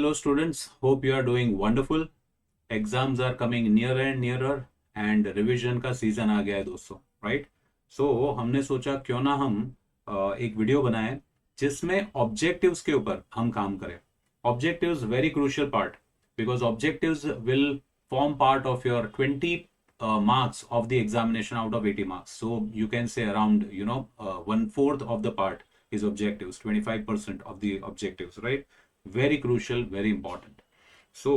Hello students, hope you are doing wonderful. Exams are coming nearer and nearer and revision का season आ गया है दोस्तों, right? सो हमने सोचा क्यों ना हम एक वीडियो बनाएं जिसमें ऑब्जेक्टिव्स के ऊपर हम काम करें. Objectives very crucial part because objectives will form part of your 20 marks of the examination out of 80 marks. So you can say around 1/4 of the part is objectives, 25% of the objectives, right? Very crucial, very important. So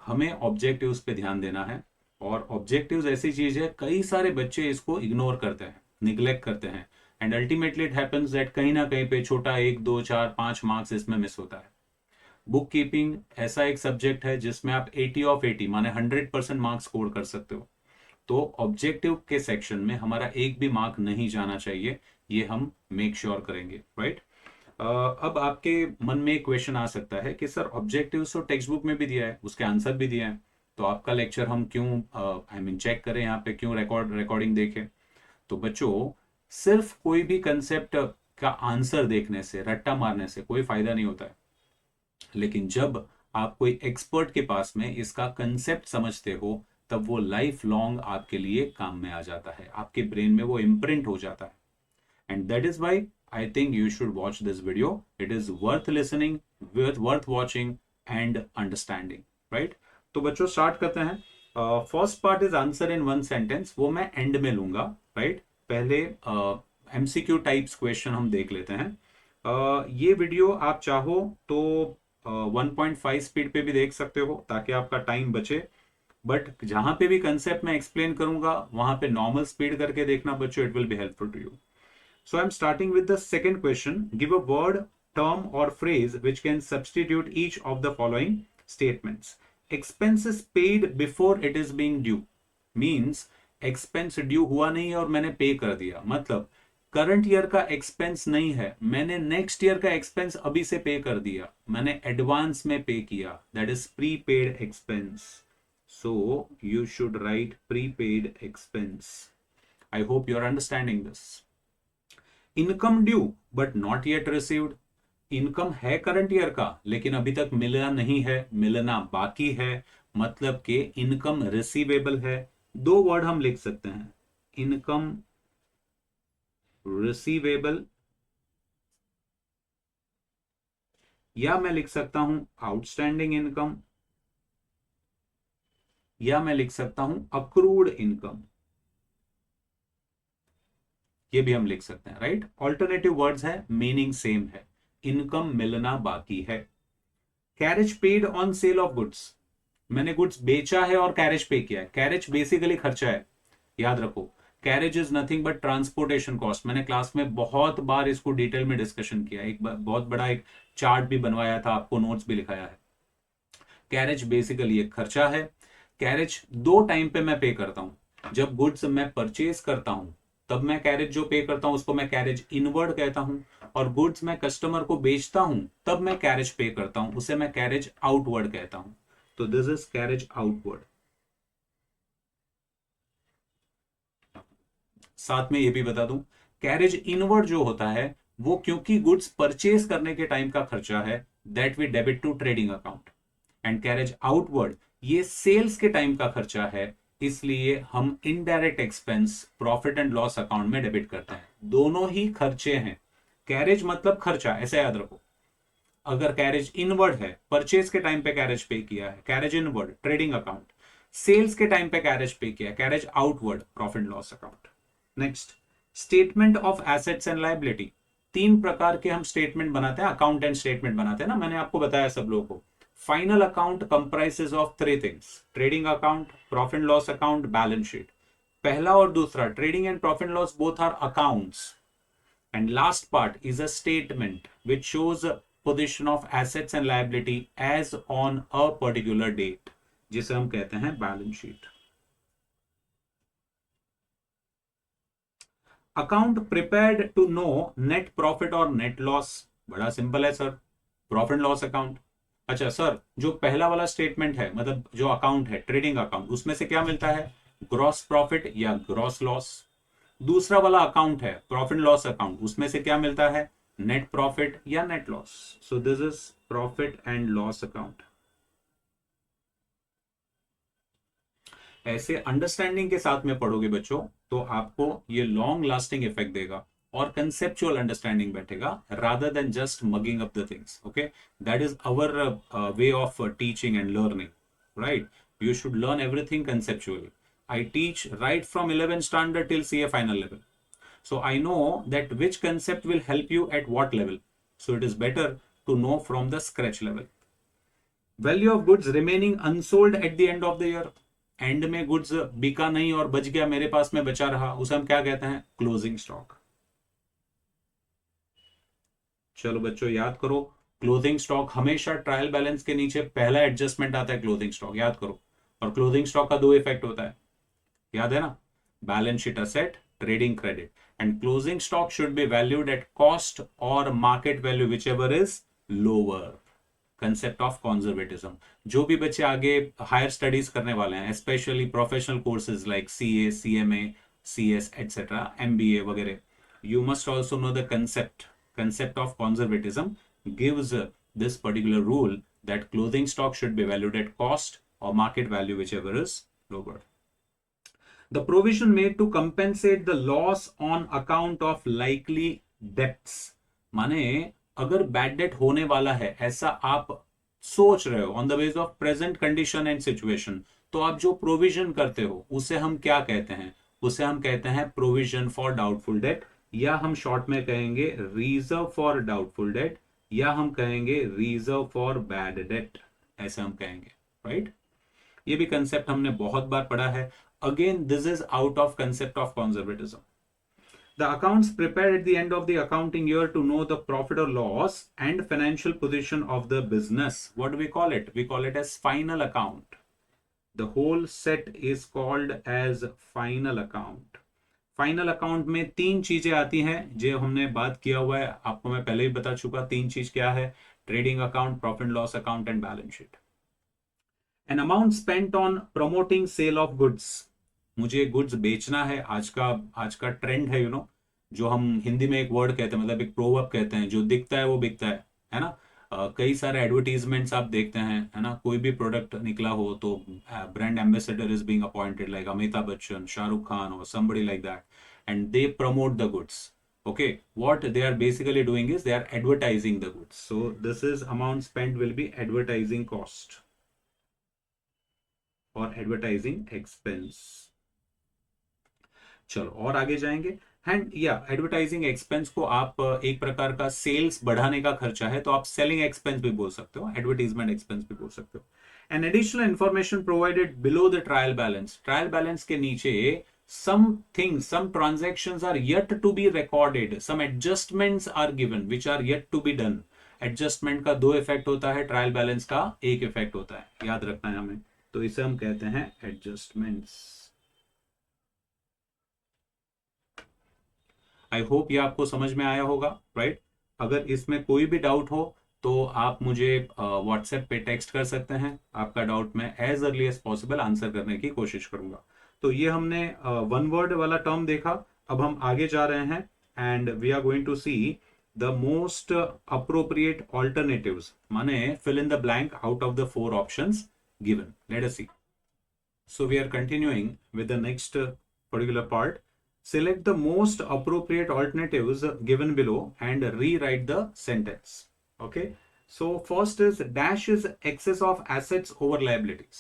हमें objectives पे ध्यान देना है. और objectives ऐसी चीज है, कई सारे बच्चे इसको इग्नोर करते हैं, निग्लेक्ट करते हैं, and ultimately it happens that कहीं ना कहीं पे छोटा 1 2 4 5 मार्क्स इसमें मिस होता है. बुक कीपिंग ऐसा एक सब्जेक्ट है जिसमें आप 80 ऑफ 80 माने 100% मार्क्स स्कोर कर सकते हो. तो ऑब्जेक्टिव के सेक्शन में हमारा एक भी मार्क नहीं जाना चाहिए, ये हम मेक श्योर करेंगे, राइट? अब आपके मन में एक क्वेश्चन आ सकता है कि सर ऑब्जेक्टिव्स तो टेक्स्ट बुक में भी दिया है, उसके आंसर भी दिया है, तो आपका लेक्चर हम क्यों चेक करें, यहाँ पे क्यों रिकॉर्डिंग देखें? तो बच्चों, सिर्फ कोई भी कंसेप्ट का आंसर देखने से, रट्टा मारने से कोई फायदा नहीं होता है. लेकिन जब आप कोई एक्सपर्ट के पास में इसका कंसेप्ट समझते हो, तब वो लाइफ लॉन्ग आपके लिए काम में आ जाता है, आपके ब्रेन में वो इम्प्रिंट हो जाता है. And that is why I think you should watch this video. It is worth listening, worth watching and understanding, right? तो बच्चों स्टार्ट करते हैं. First part is answer in one sentence, वो मैं एंड में लूंगा, राइट? पहले एमसीक्यू टाइप्स क्वेश्चन हम देख लेते हैं. ये वीडियो आप चाहो तो 1.5 स्पीड पे भी देख सकते हो ताकि आपका टाइम बचे, बट जहां पे भी कंसेप्ट मैं एक्सप्लेन करूंगा वहां पे नॉर्मल स्पीड करके देखना बच्चों, it will be helpful to you. So I'm starting with the second question. Give a word, term or phrase which can substitute each of the following statements. Expenses paid before it is being due means expense due हुआ नहीं है और मैंने पे कर दिया. मतलब current year का एक्सपेंस नहीं है, मैंने नेक्स्ट ईयर का एक्सपेंस अभी से पे कर दिया, मैंने एडवांस में पे किया. That is prepaid expense. So you should write prepaid expense. I hope you are understanding this. Income due but not yet received. Income है करंट ईयर का लेकिन अभी तक मिलना नहीं है, मिलना बाकी है, मतलब कि इनकम रिसीवेबल है. दो वर्ड हम लिख सकते हैं, इनकम रिसीवेबल, या मैं लिख सकता हूं आउटस्टैंडिंग इनकम, या मैं लिख सकता हूं अक्रूड इनकम. ये भी हम लिख सकते हैं, राइट? ऑल्टरनेटिव वर्ड्स है, मीनिंग सेम है. इनकम मिलना बाकी है. Carriage paid on sale of goods, मैंने गुड्स बेचा है और कैरेज पे किया है. कैरेज बेसिकली खर्चा है, याद रखो. Carriage is nothing but transportation cost. मैंने क्लास में बहुत बार इसको डिटेल में डिस्कशन किया, एक बहुत बड़ा एक चार्ट भी बनवाया था, आपको नोट्स भी लिखाया है. कैरेज बेसिकली एक खर्चा है. कैरेज दो टाइम पे मैं पे करता हूं. जब गुड्स मैं परचेज करता हूं तब मैं कैरेज जो पे करता हूं उसको मैं कैरेज इनवर्ड कहता हूं, और गुड्स मैं कस्टमर को बेचता हूं तब मैं कैरेज पे करता हूं, उसे मैं कैरेज आउटवर्ड कहता हूं. तो दिस इज कैरेज आउटवर्ड. साथ में ये भी बता दूं, कैरेज इनवर्ड जो होता है वो क्योंकि गुड्स परचेज करने के टाइम का खर्चा है, that we debit to trading account. And carriage outward ये सेल्स के टाइम का खर्चा है, इसलिए हम indirect expense profit and loss account में डेबिट करते हैं. दोनों ही खर्चे हैं. कैरेज मतलब खर्चा, ऐसा याद रखो. अगर कैरेज इनवर्ड है, परचेज के टाइम पे कैरेज पे किया है, carriage inward trading account. Sales के टाइम पे कैरेज पे किया, carriage outward profit and loss account. Next, statement of assets and liability. तीन प्रकार के हम स्टेटमेंट बनाते हैं, अकाउंटेंट स्टेटमेंट बनाते हैं ना, मैंने आपको बताया सब लोगों को. Final account comprises of three things: trading account, profit and loss account, balance sheet. पहला और दूसरा, trading and profit and loss, both are accounts. And last part is a statement which shows position of assets and liability as on a particular date, जिसे हम कहते हैं balance sheet. Account prepared to know net profit or net loss. बड़ा simple है sir, profit loss account. अच्छा sir, जो पहला वाला स्टेटमेंट है, मतलब जो अकाउंट है ट्रेडिंग अकाउंट, उसमें से क्या मिलता है? ग्रॉस प्रॉफिट या ग्रॉस लॉस. दूसरा वाला अकाउंट है प्रॉफिट लॉस अकाउंट, उसमें से क्या मिलता है? नेट प्रॉफिट या net loss. So this is profit and loss account. ऐसे अंडरस्टैंडिंग के साथ में पढ़ोगे बच्चों तो आपको ये लॉन्ग लास्टिंग इफेक्ट देगा और कंसेप्चुअल अंडरस्टैंडिंग बैठेगा rather than just mugging up the things. Okay, that is our way of teaching and learning, right? You should learn everything conceptually. I teach right from 11th standard till CA final level. So I know that which concept will help you at what level. So it is better to know from the scratch level. Value of goods remaining unsold at the end of the year. And में goods बिका नहीं और बच गया, मेरे पास में बचा रहा, उसे हम क्या कहते हैं? Closing stock. चलो बच्चों याद करो, क्लोजिंग स्टॉक हमेशा ट्रायल बैलेंस के नीचे पहला एडजस्टमेंट आता है क्लोजिंग स्टॉक, याद करो. और क्लोजिंग स्टॉक का दो इफेक्ट होता है, याद है ना? Balance sheet asset, trading credit. And closing stock should be valued at cost or market value whichever is lower. Concept of conservatism. जो भी बच्चे आगे हायर स्टडीज करने वाले हैं, specially professional courses like CA, CMA, CS etcetera, MBA वगैरह, you must also know the concept of conservatism gives this particular rule that clothing stock should be valued at cost or market value whichever is lower. The provision made to compensate the loss on account of likely debts. माने अगर bad debt होने वाला है ऐसा आप सोच रहे हो on the base of present condition and situation, तो आप जो प्रोविजन करते हो उसे हम क्या कहते हैं? उसे हम कहते हैं प्रोविजन फॉर डाउटफुल डेट, या हम शॉर्ट में कहेंगे रिजर्व फॉर डाउटफुल डेट, या हम कहेंगे रिजर्व फॉर बैड डेट, ऐसे हम कहेंगे, राइट? ये भी कंसेप्ट हमने बहुत बार पढ़ा है. Again this is out of concept of conservatism. The accounts prepared at the end of the accounting year to know the profit or loss and financial position of the business. What do we call it? We call it as final account. The whole set is called as final account. Final account में तीन चीजें आती हैं जो हमने बात किया हुआ है, आपको मैं पहले ही बता चुका. तीन चीज क्या है? Trading account, profit loss account and balance sheet. An amount spent on promoting sale of goods. मुझे गुड्स बेचना है, आज का ट्रेंड है, जो हम हिंदी में एक वर्ड कहते हैं, मतलब एक प्रोवर्ब कहते हैं, जो दिखता है वो बिकता है ना? कई सारे एडवर्टीजमेंट्स आप देखते हैं, है ना? कोई भी प्रोडक्ट निकला हो तो brand ambassador is being appointed like Amitabh Bachchan, Shahrukh Khan और somebody like that, and they promote the goods. Okay, what they are basically doing is they are advertising the goods. So this is amount spent will be advertising cost और advertising expense. चलो और आगे जाएंगे. And या advertising expense को आप एक प्रकार का सेल्स बढ़ाने का खर्चा है तो आप सेलिंग एक्सपेंस भी बोल सकते हो, एडवर्टाइजमेंट एक्सपेंस भी बोल सकते हो. And additional information provided below the trial balance. Trial balance के नीचे some things, some transactions are yet to be recorded, some adjustments are given which are yet to be done. Adjustment का दो effect होता है, trial balance का एक effect होता है, याद रखना है हमें. तो इसे हम कहते हैं एडजस्टमेंट्स. आई होप ये आपको समझ में आया होगा, राइट? अगर इसमें कोई भी डाउट हो तो आप मुझे व्हाट्सएप पे टेक्स्ट कर सकते हैं. आपका डाउट मैं as early as possible answer करने की कोशिश करूंगा. तो ये हमने वन वर्ड वाला टर्म देखा. अब हम आगे जा रहे हैं and we are going to see the most appropriate alternatives, माने fill in the blank out of the four options given. Let us see. So we are continuing with the next particular part. Select the most appropriate alternatives given below and rewrite the sentence. Okay. So first is dash is excess of assets over liabilities.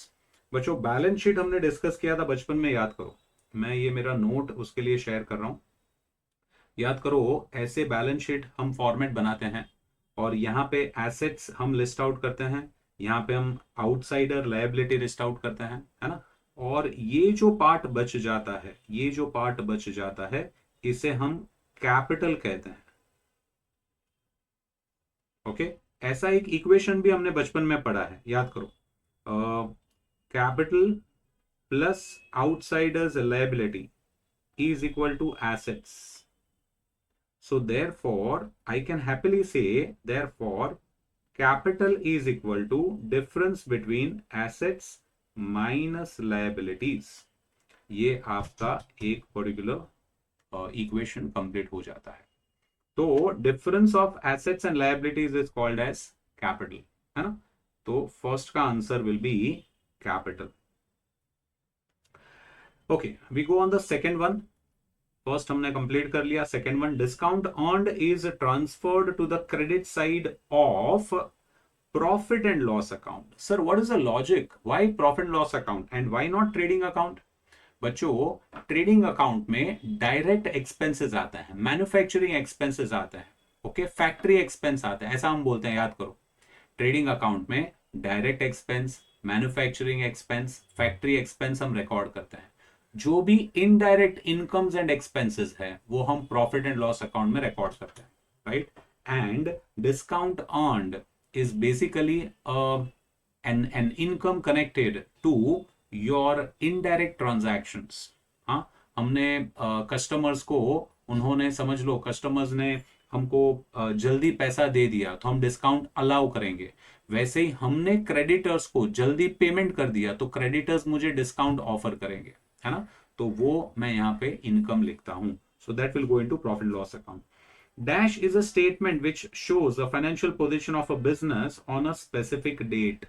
बच्चों balance sheet हमने discuss किया था बचपन में, याद करो. मैं ये मेरा नोट उसके लिए शेयर कर रहा हूं. याद करो, ऐसे बैलेंस शीट हम फॉर्मेट बनाते हैं और यहाँ पे एसेट्स हम लिस्ट आउट करते हैं, यहाँ पे हम आउटसाइडर लायबिलिटी लिस्ट आउट करते हैं, है ना? और ये जो पार्ट बच जाता है, ये जो पार्ट बच जाता है, इसे हम कैपिटल कहते हैं. ओके, ऐसा एक इक्वेशन भी हमने बचपन में पढ़ा है, याद करो. Capital plus outsiders liability is equal to assets. So therefore I can happily say therefore capital is equal to difference between assets minus liabilities. ये आपका एक पर्टिकुलर इक्वेशन कंप्लीट हो जाता है. तो difference of assets and liabilities is called as capital, है ना। तो फर्स्ट का answer will be capital. Okay, we go on the second one. First हमने कंप्लीट कर लिया। Second one, discount earned is transferred to the credit side of profit and loss account. Sir what is the logic, why profit and loss account and why not trading account? बच्चों trading account में direct expenses आता है, manufacturing expenses आता है, okay, factory expense आता है, ऐसा हम बोलते हैं, याद करो। ट्रेडिंग अकाउंट में direct expense, manufacturing expense, factory expense हम रिकॉर्ड करते हैं। जो भी इनडायरेक्ट इनकम्स एंड एक्सपेंसेस है वो हम प्रॉफिट एंड लॉस अकाउंट में रिकॉर्ड करते हैं, right. And discount earned is basically an income connected to your indirect transactions। हाँ, हमने कस्टमर्स को, उन्होंने समझ लो कस्टमर्स ने हमको जल्दी पैसा दे दिया तो हम डिस्काउंट अलाउ करेंगे। वैसे ही हमने क्रेडिटर्स को जल्दी पेमेंट कर दिया तो क्रेडिटर्स मुझे डिस्काउंट ऑफर करेंगे, है ना। तो वो मैं यहाँ पे इनकम लिखता हूं। So that will go into profit loss account. Dash is a statement which shows the financial position of a business on a specific date।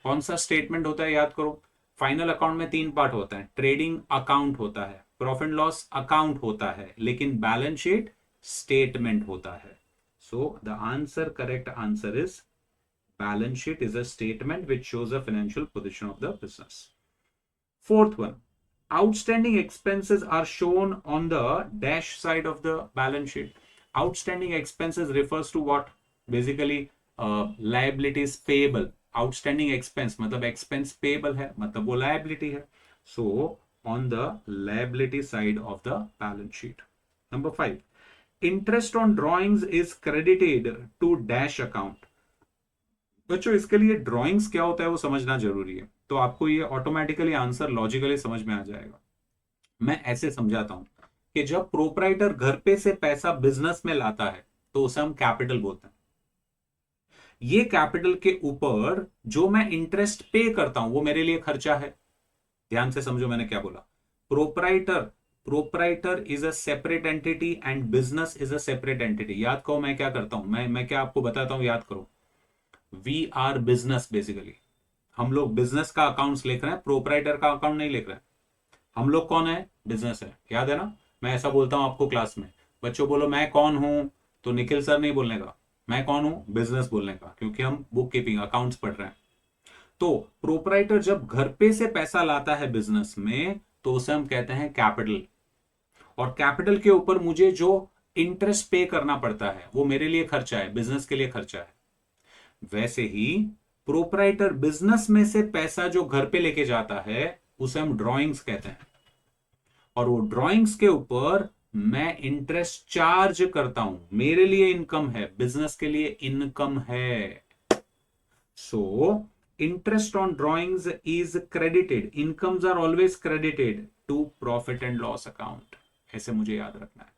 कौन सा स्टेटमेंट होता है, याद करो। फाइनल अकाउंट में तीन पार्ट होता है, ट्रेडिंग अकाउंट होता है, प्रॉफिट लॉस अकाउंट होता है, लेकिन बैलेंस शीट स्टेटमेंट होता है। So the answer, correct answer is balance sheet is a statement which shows the financial position of the business. Fourth one, outstanding expenses are shown on the dash side of the balance sheet। Outstanding expenses refers to what? Basically liabilities payable। Outstanding expense मतलब expense payable है, मतलब वो liability है। So on the liability side of the balance sheet। Number 5, interest on drawings is credited to dash account। बच्चों इसके लिए drawings क्या होता है वो समझना जरूरी है, तो आपको ये ऑटोमेटिकली आंसर लॉजिकली समझ में आ जाएगा। मैं ऐसे समझाता हूं कि जब प्रोपराइटर घर पे से पैसा बिजनेस में लाता है तो उसे हम कैपिटल बोलते हैं। ये कैपिटल के ऊपर जो मैं इंटरेस्ट पे करता हूं वो मेरे लिए खर्चा है। ध्यान से समझो मैंने क्या बोला। Proprietor is a separate entity and business is a separate entity. याद करो मैं क्या करता हूं, मैं क्या आपको बताता हूं, याद करो। वी आर बिजनेस, बेसिकली हम लोग बिजनेस का अकाउंट्स लिख रहे हैं, प्रोपराइटर का अकाउंट नहीं लिख रहे हैं। हम लोग कौन है? बिजनेस है, याद है ना। मैं ऐसा बोलता हूं आपको क्लास में, बच्चों बोलो मैं कौन हूं, तो निखिल सर नहीं बोलने का, मैं कौन हूं, बिजनेस बोलने का, क्योंकि हम बुक कीपिंग अकाउंट्स पढ़ रहे हैं। तो प्रोपराइटर जब घर पे से पैसा लाता है बिजनेस में तो उसे हम कहते हैं कैपिटल। और कैपिटल के ऊपर मुझे जो इंटरेस्ट पे करना पड़ता है वो मेरे लिए खर्चा है, बिजनेस के लिए खर्चा है। वैसे ही प्रोपराइटर बिजनेस में से पैसा जो घर पे लेके जाता है उसे हम ड्रॉइंग्स कहते हैं। और वो ड्रॉइंग्स के ऊपर मैं इंटरेस्ट चार्ज करता हूं, मेरे लिए इनकम है, बिजनेस के लिए इनकम है। So interest on drawings is credited, incomes are always credited to profit and loss account. ऐसे मुझे याद रखना है।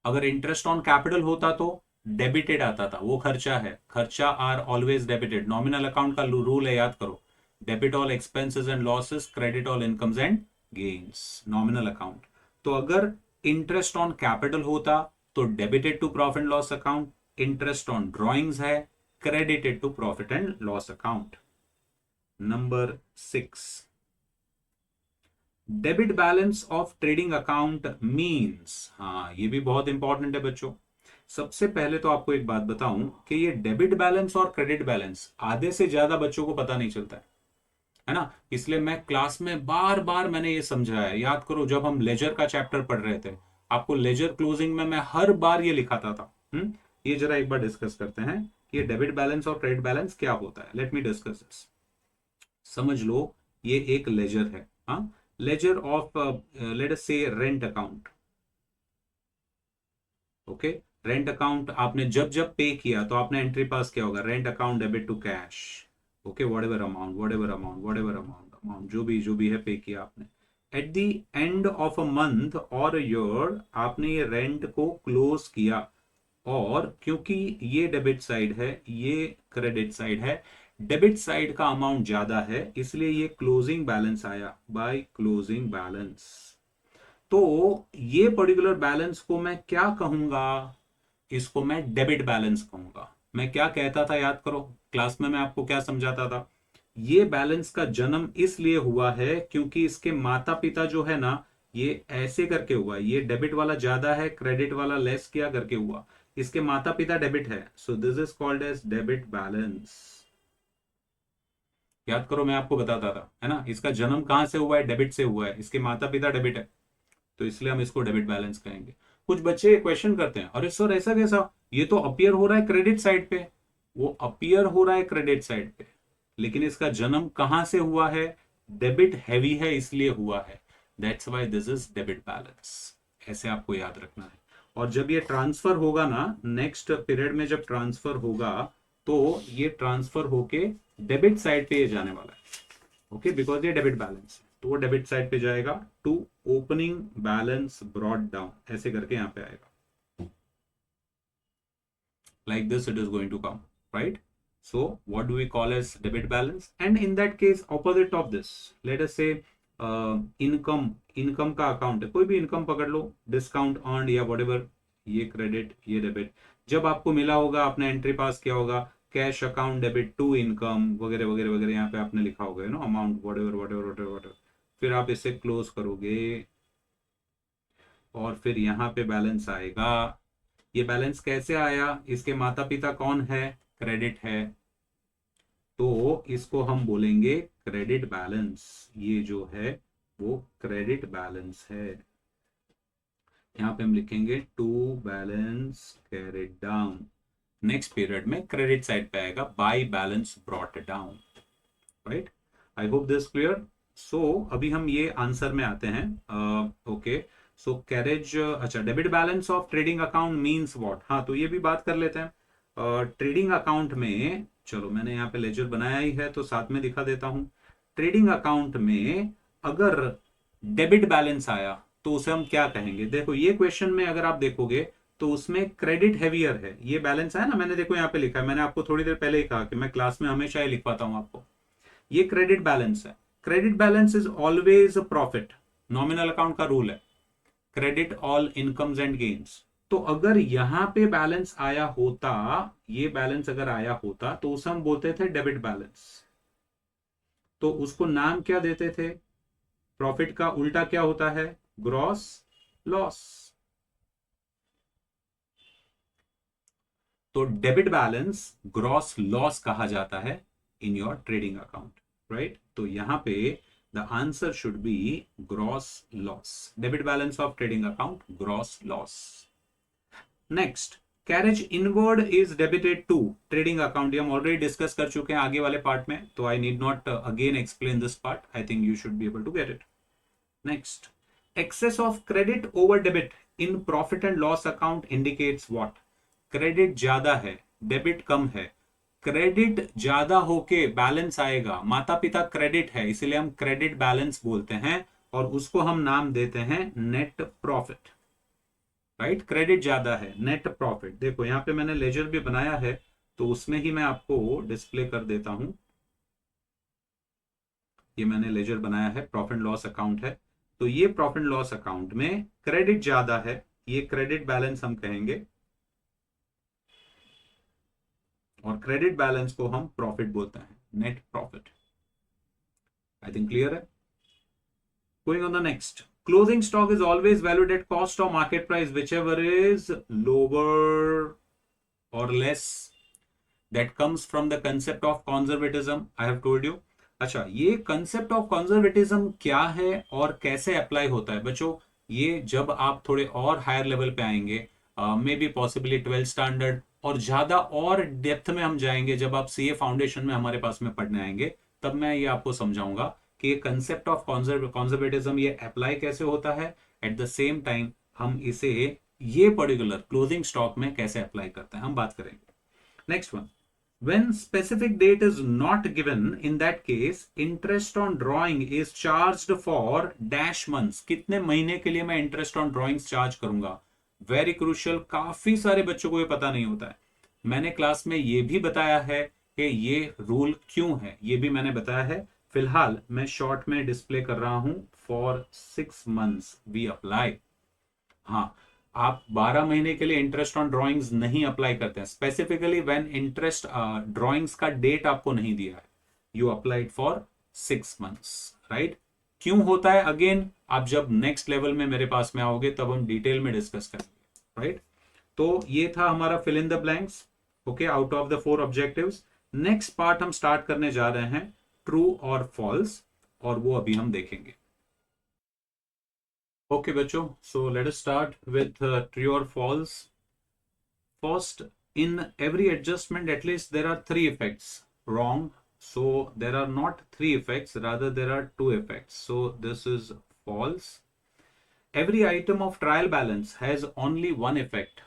अगर इंटरेस्ट ऑन कैपिटल होता तो डेबिटेड आता था, वो खर्चा है, खर्चा are always debited. Nominal account का रूल है, याद करो, debit all expenses and losses, credit all incomes and gains, nominal account. तो अगर इंटरेस्ट ऑन कैपिटल होता तो debited to profit and loss account, interest on drawings है, credited to profit and loss account. Number 6, debit balance of trading account means. हाँ, ये भी बहुत important है बच्चों। सबसे पहले तो आपको एक बात बताऊं कि ये डेबिट बैलेंस और क्रेडिट बैलेंस आधे से ज्यादा बच्चों को पता नहीं चलता है ना। इसलिए मैं क्लास में बार बार मैंने ये समझाया है। याद करो जब हम लेजर का चैप्टर पढ़ रहे थे, आपको लेजर क्लोजिंग में मैं हर बार ये लिखाता था। ये जरा एक बार डिस्कस करते हैं कि ये डेबिट बैलेंस और क्रेडिट बैलेंस क्या होता है। Let me discuss this. समझ लो ये एक लेजर है, हाँ, लेजर ऑफ लेट अस से rent account. Okay, rent account आपने जब जब पे किया तो आपने एंट्री पास किया होगा, rent account debit to cash. Okay, whatever amount जो भी है पे किया आपने। At the end of a month और ईयर आपने ये रेंट को क्लोज किया, और क्योंकि ये डेबिट साइड है, ये क्रेडिट साइड है, डेबिट साइड का अमाउंट ज्यादा है, इसलिए ये क्लोजिंग बैलेंस आया, बाय क्लोजिंग बैलेंस। तो ये पर्टिकुलर बैलेंस को मैं क्या कहूंगा, इसको मैं डेबिट बैलेंस कहूंगा। मैं क्या कहता था याद करो, क्लास में मैं आपको क्या समझाता था, ये बैलेंस का जन्म इसलिए हुआ है क्योंकि इसके माता पिता जो है ना, ये ऐसे करके हुआ, ये डेबिट वाला ज्यादा है, क्रेडिट वाला लेस किया करके हुआ, इसके माता पिता डेबिट है, so this is called as debit balance. याद करो मैं आपको बताता था, है ना, इसका जन्म कहां से हुआ है, डेबिट से हुआ है, इसके माता पिता डेबिट है, तो इसलिए हम इसको डेबिट बैलेंस कहेंगे। कुछ बच्चे क्वेश्चन करते हैं, अरे सर ऐसा कैसा, ये तो अपीयर हो रहा है क्रेडिट साइड पे। वो अपीयर हो रहा है क्रेडिट साइड पे, लेकिन इसका जन्म कहां से हुआ है, डेबिट हैवी है इसलिए हुआ है, that's why this is debit balance. ऐसे आपको याद रखना है। और जब ये ट्रांसफर होगा ना, नेक्स्ट पीरियड में जब ट्रांसफर होगा, तो ये ट्रांसफर होके डेबिट साइड पे ये जाने वाला है, ओके, बिकॉज ये डेबिट बैलेंस है, तो वो डेबिट साइड पे जाएगा to opening balance brought down, ऐसे करके यहां पे आएगा, like this it is going to come, right? So what do we call as debit balance? And in that case, opposite of this, let us say income का account है, कोई भी income पकड़ लो, डिस्काउंट अर्न या whatever, ये credit ये debit. जब आपको मिला होगा, आपने एंट्री पास किया होगा, cash account debit to income वगैरह वगैरह वगैरह, यहाँ पे आपने लिखा होगा no amount whatever whatever whatever whatever, फिर आप इसे क्लोज करोगे और फिर यहाँ पे बैलेंस आएगा। ये बैलेंस कैसे आया, इसके माता पिता कौन है, क्रेडिट है, तो इसको हम बोलेंगे क्रेडिट बैलेंस। ये जो है वो क्रेडिट बैलेंस है। यहां पे हम लिखेंगे to balance carried down, next period में क्रेडिट साइड पे आएगा by balance brought down, right? I hope this clear. So अभी हम ये आंसर में आते हैं। ओके, सो कैरेज, अच्छा, debit balance of trading account means what, हाँ तो ये भी बात कर लेते हैं। ट्रेडिंग अकाउंट में, चलो मैंने यहाँ पे लेजर बनाया ही है तो साथ में दिखा देता हूं। ट्रेडिंग अकाउंट में अगर डेबिट बैलेंस आया तो उसे हम क्या कहेंगे, देखो ये क्वेश्चन में अगर आप देखोगे तो उसमें क्रेडिट हैवियर है, ये बैलेंस है ना, मैंने देखो यहाँ पे लिखा है, मैंने आपको थोड़ी देर पहले ही कहा कि मैं क्लास में हमेशा ही लिखवाता हूं आपको, ये क्रेडिट बैलेंस है। Credit balance is always profit, nominal account का रूल है, credit all incomes and gains. तो अगर यहां पे बैलेंस आया होता, ये बैलेंस अगर आया होता तो उसे हम बोलते थे डेबिट बैलेंस। तो उसको नाम क्या देते थे, प्रॉफिट का उल्टा क्या होता है, ग्रॉस लॉस। तो डेबिट बैलेंस ग्रॉस लॉस कहा जाता है in your trading account, right? तो यहां पे the answer should be gross loss, debit balance of trading account gross loss. Next, carriage inward is debited to trading account, हम already discuss कर चुके हैं आगे वाले पार्ट में, तो I need not again explain this part, I think you should be able to get it. Next, excess of credit over debit in profit and loss account indicates what, credit ज्यादा है debit कम है, credit ज्यादा होके balance आएगा, माता पिता credit है इसलिए हम क्रेडिट बैलेंस बोलते हैं और उसको हम नाम देते हैं नेट प्रॉफिट, राइट? क्रेडिट ज्यादा है, नेट प्रॉफिट। देखो यहां पे मैंने लेजर भी बनाया है तो उसमें ही मैं आपको डिस्प्ले कर देता हूं, ये मैंने लेजर बनाया है, प्रॉफिट लॉस अकाउंट है, तो ये प्रॉफिट लॉस अकाउंट में क्रेडिट ज्यादा है, ये क्रेडिट बैलेंस हम कहेंगे और क्रेडिट बैलेंस को हम प्रॉफिट बोलते हैं, net profit. I think clear है। Going on the next, closing stock is always valued at cost or market price whichever is lower or less, that comes from the concept of conservatism, I have told you. अच्छा, ये concept of conservatism क्या है और कैसे apply होता है बच्चों, ये जब आप थोड़े और हायर लेवल पे आएंगे, may be possibly 12th standard, और ज्यादा और डेप्थ में हम जाएंगे जब आप सीए फाउंडेशन में हमारे पास में पढ़ने आएंगे, तब मैं ये आपको समझाऊंगा कि ये कंसेप्ट ऑफ कंजर्वेटिज्म ये अप्लाई कैसे होता है, एट द सेम टाइम हम इसे ये पर्टिकुलर क्लोजिंग स्टॉक में कैसे अप्लाई करते हैं, हम बात करेंगे। Next one, when specific date is not given, in that case interest on drawing is charged for dash months, कितने महीने के लिए मैं इंटरेस्ट ऑन ड्रॉइंग्स चार्ज करूंगा, वेरी क्रूशियल, काफी सारे बच्चों को ये पता नहीं होता है। मैंने क्लास में ये भी बताया है कि ये रूल क्यों है, ये भी मैंने बताया है, फिलहाल मैं शॉर्ट में डिस्प्ले कर रहा हूं फॉर 6 months वी अप्लाई। हाँ, आप 12 महीने के लिए इंटरेस्ट ऑन ड्रॉइंग्स नहीं अप्लाई करते हैं। स्पेसिफिकली व्हेन इंटरेस्ट ड्रॉइंग्स का डेट आपको नहीं दिया है, you applied for 6 months, right. क्यों होता है, अगेन आप जब नेक्स्ट लेवल में मेरे पास में आओगे तब हम डिटेल में डिस्कस करेंगे, राइट। तो ये था हमारा fill in the blanks, okay, out of the 4 objectives. Next part हम स्टार्ट करने जा रहे हैं ट्रू और फॉल्स, और वो अभी हम देखेंगे। ओके बच्चों, so let us start with true और false. First, in every adjustment, at least there are 3 effects. Wrong. So there are not 3 effects, rather there are 2 effects. So this is false. Every item of trial balance has only one effect.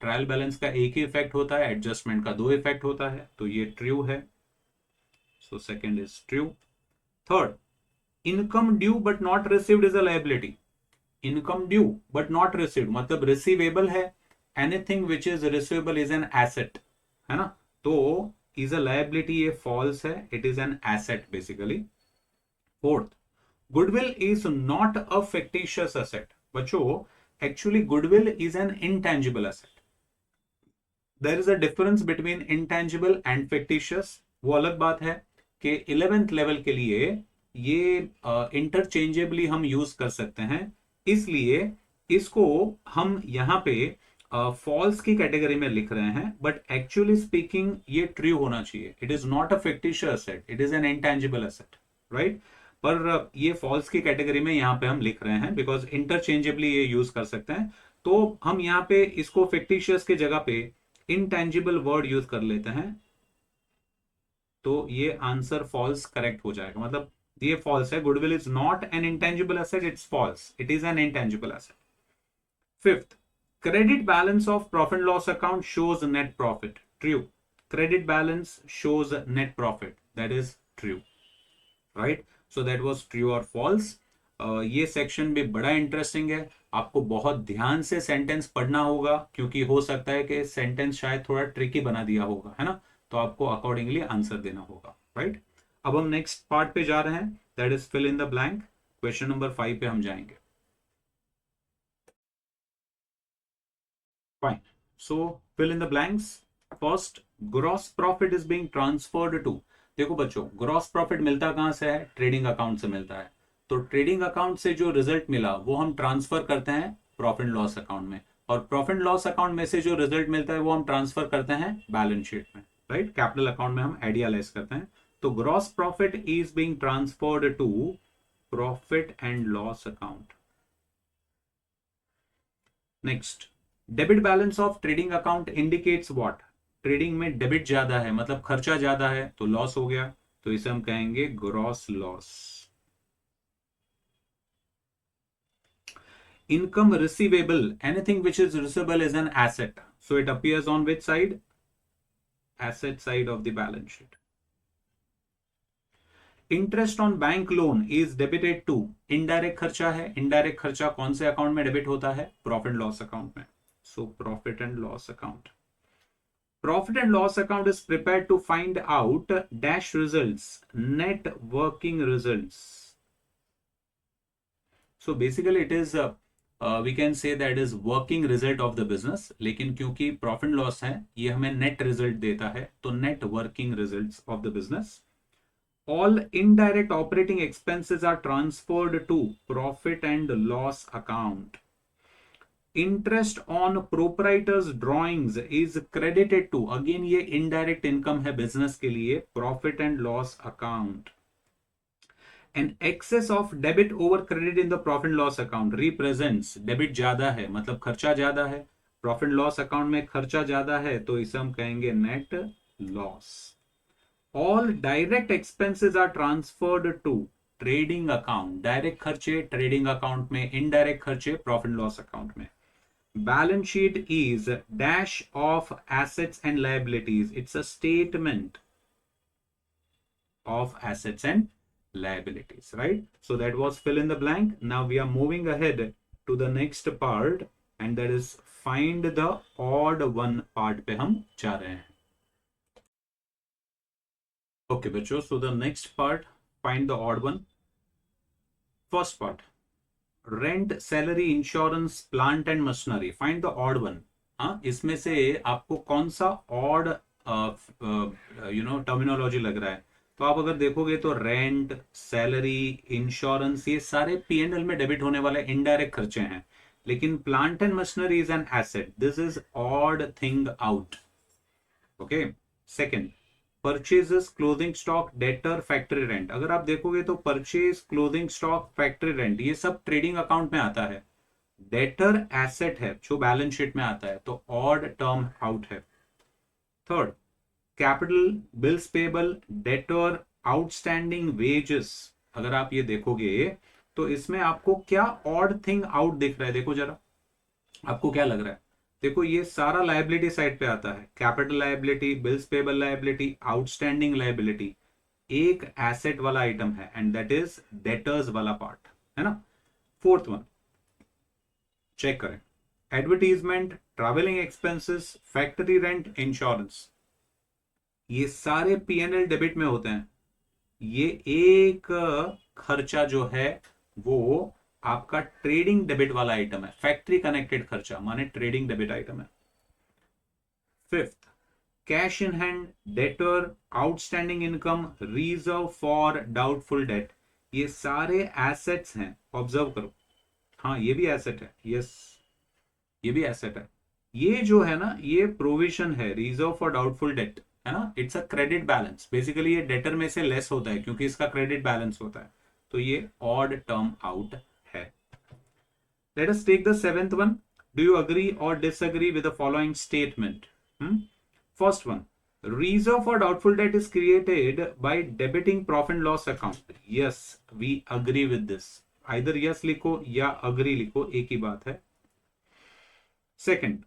Trial balance का एक ही effect होता है, adjustment का 2 effect होता है, तो ये true है। So second is true. Third, income due but not received is a liability. Income due but not received मतलब रिसीवेबल है, anything which is receivable is an asset, है ना, तो इज अ लायबिलिटी, ये फॉल्स है, it is an asset basically. Fourth, goodwill is not a fictitious asset. बच्चों, actually goodwill is an intangible asset. There is a difference between intangible and fictitious. वो अलग बात है कि 11th लेवल के लिए ये इंटरचेंजेबली हम यूज कर सकते हैं, इसलिए इसको हम यहां पे फॉल्स की कैटेगरी में लिख रहे हैं, बट एक्चुअली स्पीकिंग ये ट्रू होना चाहिए। It is not a fictitious asset, it is an intangible asset, right. पर ये फॉल्स की कैटेगरी में यहां पे हम लिख रहे हैं बिकॉज इंटरचेंजेबली ये यूज कर सकते हैं। तो हम यहां पे इसको फिक्टिशियस की जगह पे इंटेंजिबल वर्ड यूज कर लेते हैं, तो ये आंसर फॉल्स करेक्ट हो जाएगा। मतलब ये फॉल्स है, goodwill is not an intangible asset, it's false, it is an intangible asset. Fifth, credit balance of profit and loss account shows net profit. True. Credit balance shows net profit. That is true. Right? So that was true or false. ये section भी बड़ा interesting है, आपको बहुत ध्यान से sentence पढ़ना होगा, क्योंकि हो सकता है कि सेंटेंस शायद थोड़ा ट्रिकी बना दिया होगा, है ना, तो आपको अकॉर्डिंगली आंसर देना होगा, राइट। अब हम नेक्स्ट पार्ट पे जा रहे हैं, that is fill in the blank. Question number 5 पे हम जाएंगे। Fine. So fill in the blanks. First, gross profit is being transferred to. देखो बच्चों, ग्रॉस प्रॉफिट मिलता कहां से है, ट्रेडिंग अकाउंट से मिलता है। तो ट्रेडिंग अकाउंट से जो रिजल्ट मिला वो हम ट्रांसफर करते हैं प्रॉफिट एंड लॉस अकाउंट में, और प्रॉफिट एंड लॉस अकाउंट में से जो रिजल्ट मिलता है वो हम ट्रांसफर करते हैं बैलेंस शीट में, राइट, कैपिटल अकाउंट में हम आइडियलाइज करते हैं। तो gross profit is being transferred to profit and loss account. Next, debit balance of trading account indicates what. Trading में डेबिट ज्यादा है मतलब खर्चा ज्यादा है, तो लॉस हो गया, तो इसे हम कहेंगे gross loss. Income receivable, anything which is receivable is an asset, so it appears on which side, asset side of the balance sheet. Interest on bank loan is debited to, indirect खर्चा है, indirect खर्चा कौन से account में debit होता है, profit loss account में, so profit and loss account. Profit and loss account is prepared to find out dash results, net working results. So basically it is we can say that is working result of the business, लेकिन क्योंकि profit and loss है ये हमें net result देता है, तो net working results of the business. All indirect operating expenses are transferred to profit and loss account. Interest on proprietors drawings is credited to, again ये indirect income है business के लिए, profit and loss account. An excess of debit over credit in the profit loss account represents, debit ज्यादा है मतलब खर्चा ज्यादा है, प्रॉफिट लॉस अकाउंट में खर्चा ज्यादा है, तो इसे हम कहेंगे net loss. All direct expenses are transferred to trading account, direct खर्चे ट्रेडिंग अकाउंट में, इनडायरेक्ट खर्चे प्रॉफिट लॉस अकाउंट में। Balance sheet is dash of assets and liabilities. It's a statement of assets and liabilities, right? So that was fill in the blank. Now we are moving ahead to the next part, and that is find the odd one part पे हम जा रहे हैं। Okay बच्चों, so the next part find the odd one. First part, rent, salary, insurance, plant and machinery. Find the odd one. हाँ, इसमें से आपको कौन सा ऑड टर्मिनोलॉजी लग रहा है? तो आप अगर देखोगे तो रेंट, सैलरी, इंश्योरेंस, ये सारे P&L में डेबिट होने वाले इनडायरेक्ट खर्चे हैं, लेकिन plant and machinery is an asset. This is odd thing out. Okay. Second, purchases, clothing stock, debtor, factory rent. अगर आप देखोगे तो purchase, clothing stock, factory rent, ये सब ट्रेडिंग अकाउंट में आता है. डेटर एसेट है जो बैलेंस शीट में आता है, तो ऑड टर्म आउट है. Third, capital, bills payable, debtor, outstanding wages. अगर आप ये देखोगे तो इसमें आपको क्या ऑड थिंग आउट दिख रहा है? देखो जरा, आपको क्या लग रहा है? देखो, ये सारा लायबिलिटी साइड पे आता है. Capital liability, bills payable liability, outstanding liability. एक एसेट वाला आइटम है एंड दैट इज डेटर्स वाला पार्ट, है ना. फोर्थ वन चेक करें. Advertisement, travelling expenses, factory rent, insurance, ये सारे P&L डेबिट में होते हैं. ये एक खर्चा जो है वो आपका ट्रेडिंग डेबिट वाला आइटम है. फैक्ट्री कनेक्टेड खर्चा माने ट्रेडिंग डेबिट आइटम है. Fifth, cash in hand, debtor, outstanding income, reserve for doubtful debt, ये सारे एसेट्स हैं. ऑब्जर्व करो. हाँ, ये भी एसेट है. यस, ये भी एसेट है. ये जो है ना, ये प्रोविजन है, रिजर्व फॉर डाउटफुल डेट, है ना. It's a credit balance. Basically ये डेटर में से लेस होता है क्योंकि इसका क्रेडिट बैलेंस होता है. तो ये ऑड टर्म आउट है. Let us take the seventh one. Do you agree or disagree with the following statement? First one, reserve for doubtful debt is created by debiting profit and loss account. Yes, we agree with this. Either yes लिखो या agree लिखो, एक ही बात है. Second,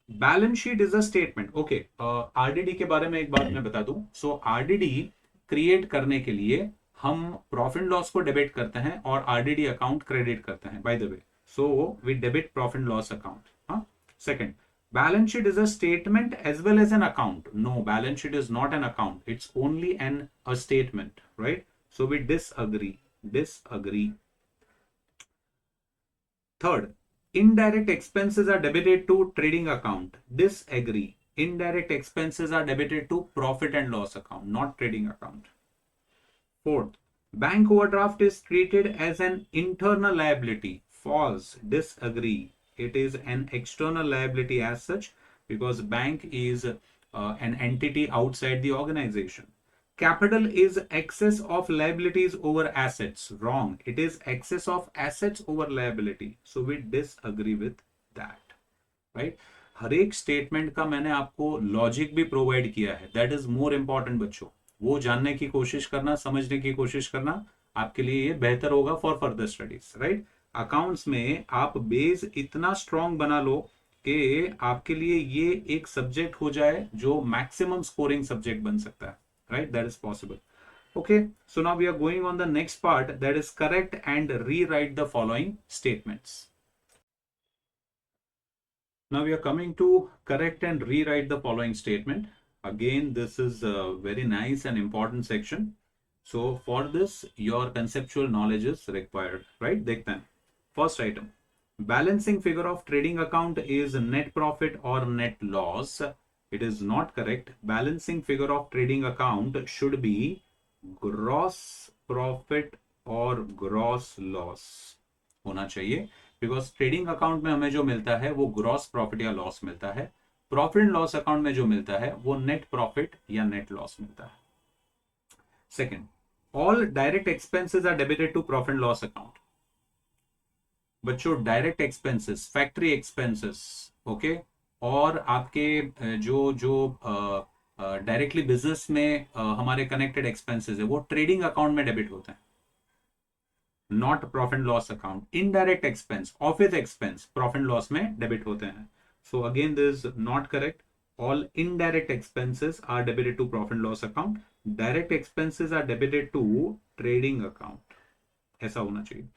balance sheet is a statement. Okay, RDD के बारे में एक बात मैं बता दूं. सो आरडीडी क्रिएट करने के लिए हम प्रॉफिट लॉस को डेबिट करते हैं और आरडीडी अकाउंट क्रेडिट करते हैं, by the way. So we debit profit loss account. हाँ. Second, balance sheet is a statement as well as an account. No, balance sheet is not an account. It's only a statement, right? So we disagree. Third, indirect expenses are debited to trading account. Disagree. Indirect expenses are debited to profit and loss account, not trading account. Fourth, bank overdraft is treated as an internal liability. False. Disagree. It is an external liability as such because bank is an entity outside the organization. Capital is excess of liabilities over assets. Wrong. It is excess of assets over liability. So we disagree with that. Right? हर एक statement का मैंने आपको logic भी provide किया है. That is more important बच्चों. वो जानने की कोशिश करना, समझने की कोशिश करना, आपके लिए ये बेहतर होगा for further studies. Right? Accounts में आप बेस इतना स्ट्रॉन्ग बना लो कि आपके लिए ये एक सब्जेक्ट हो जाए जो मैक्सिमम स्कोरिंग सब्जेक्ट बन सकता है. Right? That is possible. Okay, so now we are going on the next part, that is correct and rewrite the following statements. Now we are coming to correct and rewrite the following statement. Again, this is a very nice and important section. So for this, your conceptual knowledge is required, right? देखते हैं. First item, balancing figure of trading account is net profit or net loss. It is not correct. Balancing figure of trading account should be gross profit or gross loss होना चाहिए, because trading account में हमें जो मिलता है वो gross profit या loss मिलता है. प्रॉफिट एंड लॉस अकाउंट में जो मिलता है वो नेट प्रॉफिट या नेट लॉस मिलता है. Second, all direct expenses are debited to profit and loss account. बच्चों, direct expenses, factory expenses, okay, और आपके जो जो डायरेक्टली बिजनेस में हमारे कनेक्टेड एक्सपेंसेस है वो ट्रेडिंग अकाउंट में डेबिट होते हैं, not profit and loss account. Indirect expense, office expense profit and loss में डेबिट होते हैं. So again this is not correct. All indirect expenses are debited to profit and loss account. Direct expenses are debited to trading account. ऐसा होना चाहिए.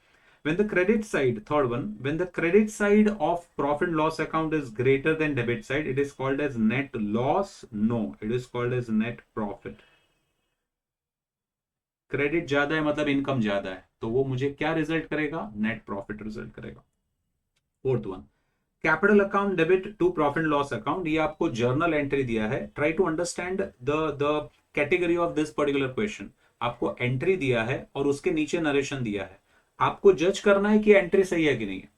When the credit side, third one, when the credit side of profit and loss account is greater than debit side, it is called as net loss. No, it is called as net profit. Credit ज्यादा है मतलब income ज्यादा है, तो वो मुझे क्या result करेगा, नेट प्रॉफिट रिजल्ट करेगा। Fourth one, capital account debit to profit loss account, ये आपको जर्नल एंट्री दिया है। Try to understand the category of this particular question. आपको एंट्री दिया है और उसके नीचे नरेशन दिया है, आपको जज करना है कि एंट्री सही है कि नहीं है।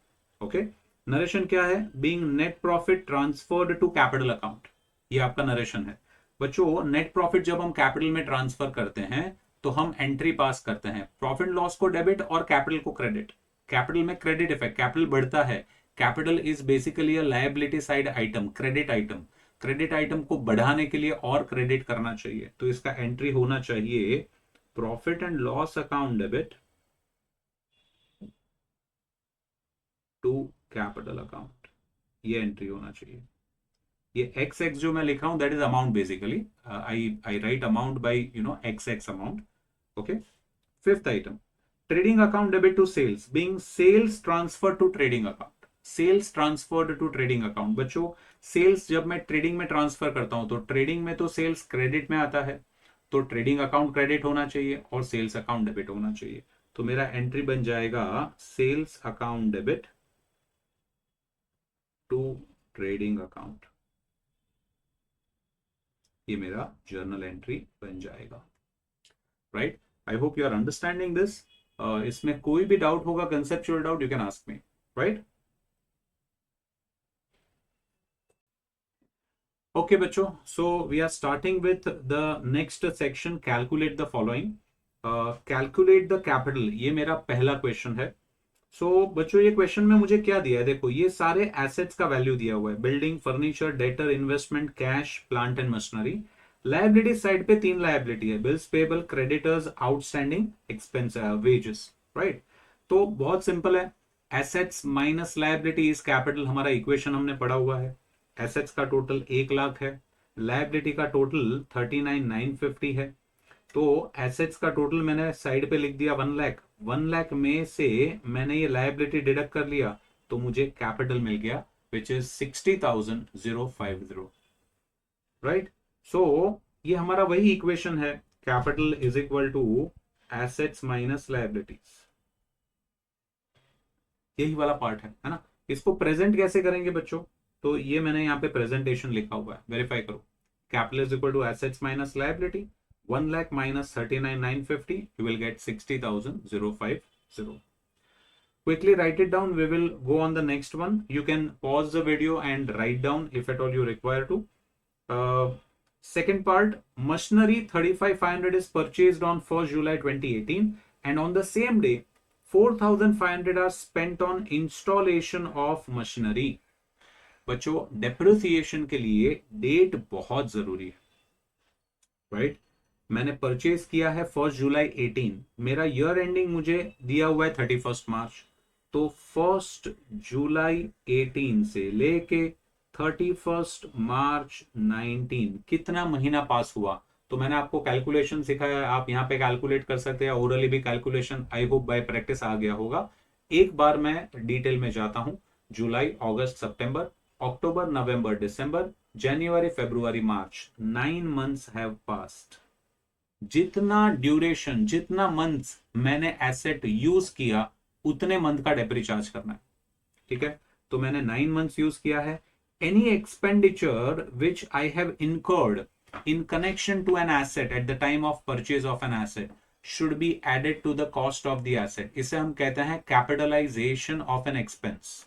ओके, नरेशन क्या है, being net profit transferred to capital account, ये आपका नरेशन है। बच्चों नेट प्रॉफिट जब हम कैपिटल में ट्रांसफर करते हैं तो हम एंट्री पास करते हैं, प्रॉफिट लॉस को डेबिट और कैपिटल को क्रेडिट। कैपिटल में क्रेडिट इफेक्ट, कैपिटल बढ़ता है, capital is basically a liability side item, credit item. Credit item को बढ़ाने के लिए और क्रेडिट करना चाहिए, तो इसका एंट्री होना चाहिए profit and loss account debit to capital account, ये एंट्री होना चाहिए। ये एक्स एक्स जो मैं लिख रहा हूं that is amount, basically I write amount by X X amount. Okay, fifth item, trading account debit to sales, being sales transfer to trading account, sales transferred to trading account. बच्चों sales जब मैं trading में transfer करता हूं तो trading में तो sales credit में आता है, तो ट्रेडिंग अकाउंट क्रेडिट होना चाहिए और सेल्स अकाउंट डेबिट होना चाहिए। तो मेरा एंट्री बन जाएगा sales account debit to trading account, ये मेरा जर्नल एंट्री बन जाएगा। Right, I hope you are understanding this. इसमें कोई भी डाउट होगा, conceptual doubt, you can ask me. Right, okay बच्चों, so we are starting with the next section, calculate the following. Calculate the capital, ये मेरा पहला क्वेश्चन है। सो बच्चों ये क्वेश्चन में मुझे क्या दिया है, देखो ये सारे एसेट्स का वैल्यू दिया हुआ है, building, furniture, debtor, investment, cash, plant and machinery. Liability side पे तीन लायबिलिटी है, bills payable, creditors, outstanding expense, wages. Right, तो बहुत सिंपल है, assets minus liability is capital, हमारा इक्वेशन हमने पढ़ा हुआ है। एसेट्स का टोटल 1 लाख है, लायबिलिटी का टोटल 39,950 है, तो एसेट्स का टोटल मैंने साइड पे लिख दिया 1 लाख। 1 लाख में से मैंने ये लायबिलिटी डिडक्ट कर लिया तो मुझे कैपिटल मिल गया विच इज 60,050। राइट, सो ये हमारा वही इक्वेशन है, capital is equal to assets minus liabilities, यही वाला पार्ट है ना। इसको प्रेजेंट कैसे करेंगे बच्चों, तो ये मैंने यहाँ पे प्रेजेंटेशन लिखा हुआ है, वेरीफाई करो। Capital is equal to assets minus liability, 1 lakh minus 39,950, you will get 60,050. Quickly write it down. We will go on the next one. You can pause the video and write down if at all you require to. Second part, machinery 35,500 is purchased on 1st July 2018, and on the same day 4,500 are spent on installation of machinery. बच्चों depreciation के लिए date बहुत जरूरी है। Right, मैंने purchase किया है 1st July 18, मेरा ईयर एंडिंग मुझे दिया हुआ है 31st मार्च, तो 1st जुलाई 18 से लेके 31st मार्च 19 कितना महीना पास हुआ, तो मैंने आपको कैलकुलेशन सिखाया है, आप यहाँ पे कैलकुलेट कर सकते हैं, ओरली भी calculation I hope by practice आ गया होगा। एक बार मैं डिटेल में जाता हूं, जुलाई, अगस्त, सितंबर, अक्टूबर, नवंबर, दिसंबर, जनवरी, फरवरी, मार्च, 9 months हैव पास्ड। जितना ड्यूरेशन, जितना मंथ्स मैंने एसेट यूज किया उतने मंथ का डेप्री चार्ज करना है। ठीक है, तो मैंने 9 months यूज किया है। Any expenditure which I have incurred in connection to an asset at the time of purchase of an asset should be added to the cost of the asset, इसे हम कहते हैं capitalization of an expense।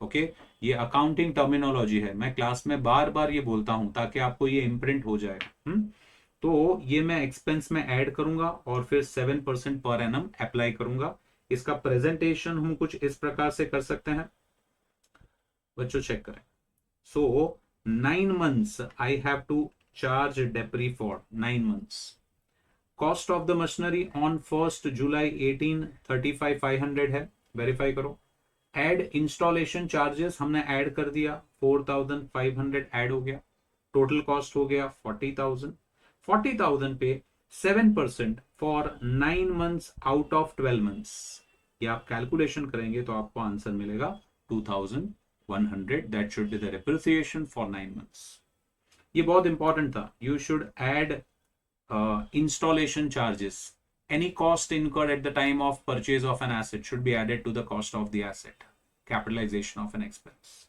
Okay, ये accounting terminology है, मैं class में बार बार ये बोलता हूं ताकि आपको ये इम्प्रिंट हो जाए। तो ये मैं एक्सपेंस में ऐड करूंगा और फिर 7% पर एनम अप्लाई करूंगा। इसका प्रेजेंटेशन हम कुछ इस प्रकार से कर सकते हैं, बच्चों चेक करें। सो 9 months I have to charge depre for 9 months। Cost of the machinery on 1st July 18 35,500 है, वेरीफाई करो। एड इंस्टॉलेशन चार्जेस हमने ऐड कर दिया, 4,500 ऐड हो गया, टोटल कॉस्ट हो गया 40,000। 40,000 पे 7% for 9 months out of 12 months, ये आप कैलकुलेशन करेंगे तो आपको आंसर मिलेगा 2,100। That should be the depreciation for 9 months। ये बहुत इंपॉर्टेंट था, you should add installation charges any cost incurred at the time of purchase of an asset should be added to the cost of the asset. Capitalization of an expense.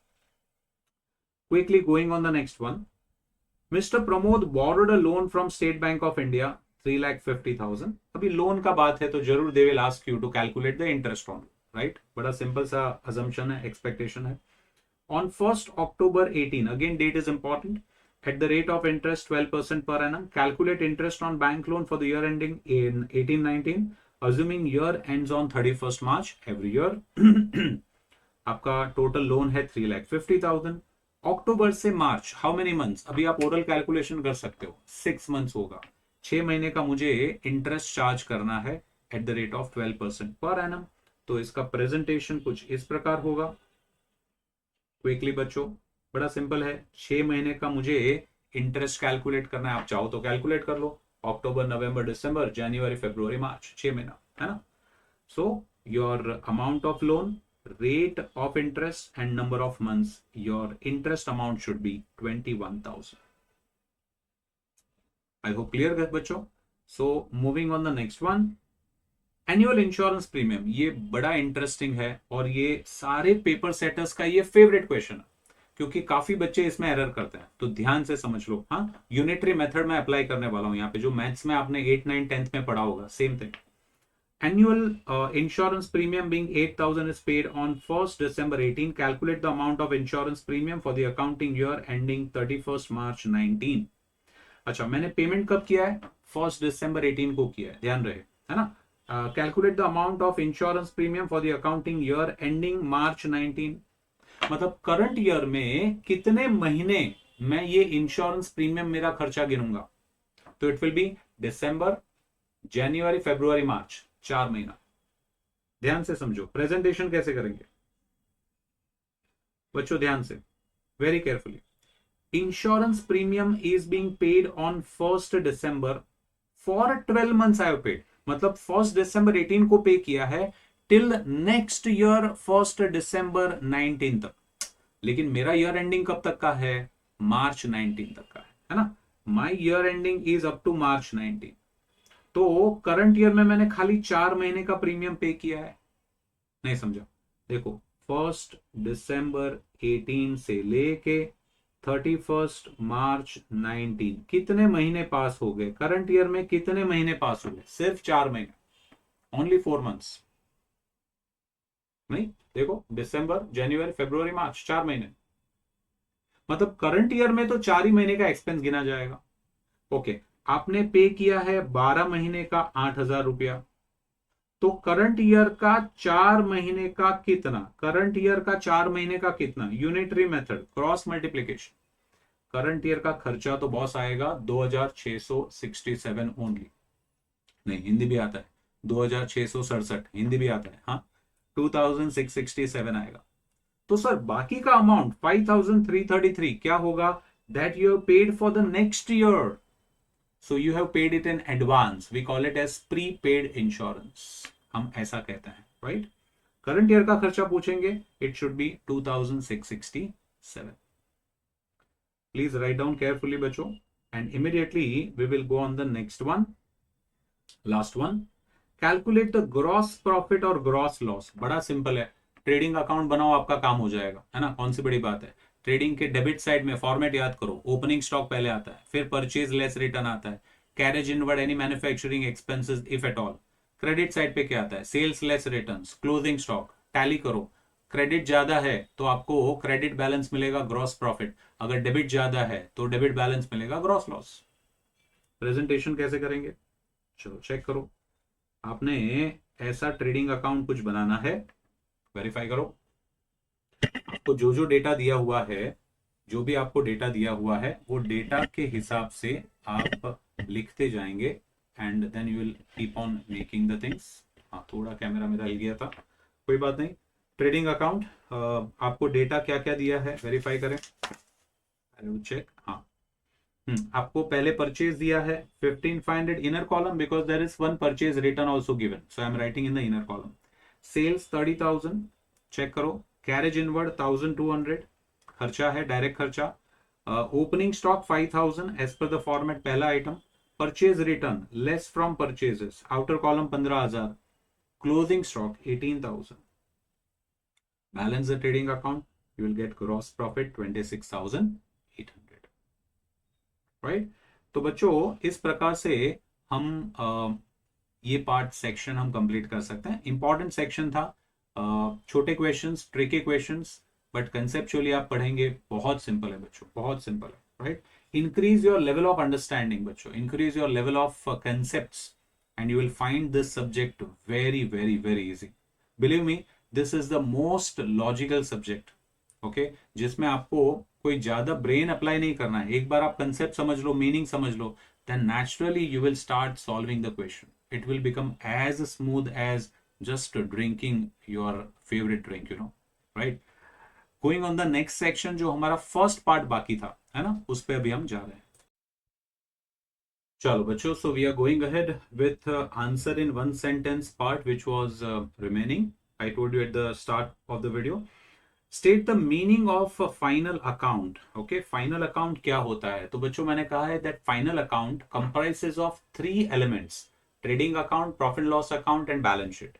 Quickly going on the next one. Mr. Pramod borrowed a loan from State Bank of India, 3,50,000. अभी loan का बात है तो जरूर they will ask you to calculate the interest on, right? बड़ा simple सा assumption है, expectation है. On 1st October 18, again date is important. At the rate of interest 12% per annum, calculate interest on bank loan for the year ending in 18-19, assuming year ends on 31st March every year. आपका total loan है 3,50,000. अक्टूबर से मार्च, how many months? अभी आप oral calculation कर सकते हो, 6 months होगा. 6 महीने का मुझे इंटरेस्ट चार्ज करना है at the rate of 12% per annum. तो इसका प्रेजेंटेशन कुछ इस प्रकार होगा. क्विकली बच्चों, बड़ा सिंपल है. 6 महीने का मुझे इंटरेस्ट कैलकुलेट करना है. आप चाहो तो कैलकुलेट कर लो. अक्टूबर, नवंबर, दिसंबर, जनवरी, फरवरी, मार्च, 6 महीना है ना. So your amount of loan, rate of interest and number of months, your interest amount should be 21,000. I hope clear है बच्चों. So moving on the next one, annual insurance premium. ये बड़ा इंटरेस्टिंग है और ये सारे पेपर सेटर्स का ये फेवरेट क्वेश्चन है, क्योंकि काफी बच्चे इसमें एरर करते हैं. तो ध्यान से समझ लो. हाँ, यूनिटरी मेथड में अप्लाई करने वाला हूं यहाँ पे. जो मैथ्स में आपने 8, 9, 10th में पढ़ा होगा, same thing. Annual insurance premium being 8,000 is paid on 1st December 18. Calculate the amount of insurance premium for the accounting year ending 31st March 19. अच्छा, मैंने पेमेंट कब किया है? 1st December 18 को किया है, ध्यान रहे, है ना. Calculate the amount of insurance premium for the accounting year ending March 19. मतलब करंट ईयर में कितने महीने मैं ये इंश्योरेंस प्रीमियम मेरा खर्चा गिनूंगा. तो इट विल बी दिसंबर, जनवरी, फरवरी, मार्च, 4 महीना. ध्यान से समझो. प्रेजेंटेशन कैसे करेंगे बच्चों? ध्यान से, very carefully. Insurance premium is being paid on 1st December for 12 months. I have paid, मतलब 1st December 18 को पे किया है till next year 1st December 19 तक. लेकिन मेरा ईयर एंडिंग कब तक का है? मार्च 19 तक का है ना. My year ending is up to March 19. तो करंट ईयर में मैंने खाली 4 महीने का प्रीमियम पे किया है. नहीं समझा? देखो, 1st December 18 से लेके 31st March 19, कितने महीने पास हो गए? करंट ईयर में कितने महीने पास हो गए? सिर्फ 4 महीने, ओनली 4 मंथ्स. नहीं, देखो, दिसंबर, जनवरी, फरवरी, मार्च, 4 महीने. मतलब करंट ईयर में तो 4 ही महीने का एक्सपेंस गिना जाएगा. ओके, आपने पे किया है 12 महीने का 8,000 रुपया. तो करंट ईयर का 4 महीने का कितना? करंट ईयर का 4 महीने का कितना? Unitary method, cross multiplication. Current year का खर्चा तो बॉस आएगा 2,667 ओनली. नहीं, हिंदी भी आता है, 2,667 हिंदी भी आता है. हाँ, 2,667 आएगा. तो सर बाकी का अमाउंट 5,333 क्या होगा? That you have paid for the next year. So you have paid it in advance. We call it as prepaid insurance. हम ऐसा कहते हैं, right? करंट ईयर का खर्चा पूछेंगे, it should be 2,667. Please write down carefully बच्चों, and immediately we will go on the next one. Last one. Calculate the gross profit और gross loss. बड़ा सिंपल है. ट्रेडिंग अकाउंट बनाओ, आपका काम हो जाएगा, है ना. कौन सी बड़ी बात है. ट्रेडिंग के डेबिट साइड में फॉर्मेट याद करो. ओपनिंग स्टॉक पहले आता है, फिर परचेज लेस रिटर्न आता है, carriage inward any manufacturing expenses if at all. Credit side पे क्या आता है? Sales less returns, closing stock. Tally करो. क्रेडिट ज्यादा है तो आपको क्रेडिट बैलेंस मिलेगा ग्रॉस प्रॉफिट. अगर डेबिट ज्यादा है तो डेबिट बैलेंस मिलेगा ग्रॉस लॉस. प्रेजेंटेशन कैसे करेंगे? चलो चेक करो. आपने ऐसा ट्रेडिंग अकाउंट कुछ बनाना है, वेरीफाई करो. आपको जो जो डेटा दिया हुआ है, जो भी आपको डेटा दिया हुआ है, वो डेटा के हिसाब से आप लिखते जाएंगे and then you will keep on making the things. हाँ, थोड़ा कैमरा मेरा हिल गया था, कोई बात नहीं. ट्रेडिंग अकाउंट, आपको डेटा क्या क्या दिया है वेरीफाई करें. चेक. हाँ, आपको पहले परचेज दिया है 15,500 inner column, because there is one purchase return also given, so I am writing in the inner column. Sales 30,000, check करो. कैरेज इनवर्ड 1,200 खर्चा है, डायरेक्ट खर्चा. Opening stock 5,000 as per the format, पहला item. Purchase return less from purchases, outer column 15,000, closing stock 18,000, balance the trading account, you will get gross profit 26,800, right. तो बच्चों इस प्रकार से हम ये पार्ट सेक्शन हम कंप्लीट कर सकते हैं। इंपॉर्टेंट सेक्शन था, छोटे questions, tricky questions, but conceptually आप पढ़ेंगे, बहुत सिंपल है बच्चों, बहुत सिंपल है, right. Increase your level of understanding बच्चों, increase your level of concepts and you will find this subject very very very easy. Believe me, this is the most logical subject, okay, जिसमें आपको कोई ज्यादा brain apply नहीं करना है। एक बार आप कंसेप्ट समझ लो, मीनिंग समझ लो, then naturally you will start solving the question. It will become as smooth as just drinking your favorite drink, right? Going on the next section, जो हमारा फर्स्ट पार्ट बाकी था, है ना, उस पे अभी हम जा रहे हैं। चलो बच्चों, so we are going ahead with answer in one sentence part which was remaining. I told you at the start of the video. State the meaning of final account. Okay, final account क्या होता है? तो बच्चों मैंने कहा है that final account comprises of 3 elements, trading account, profit loss account and balance sheet.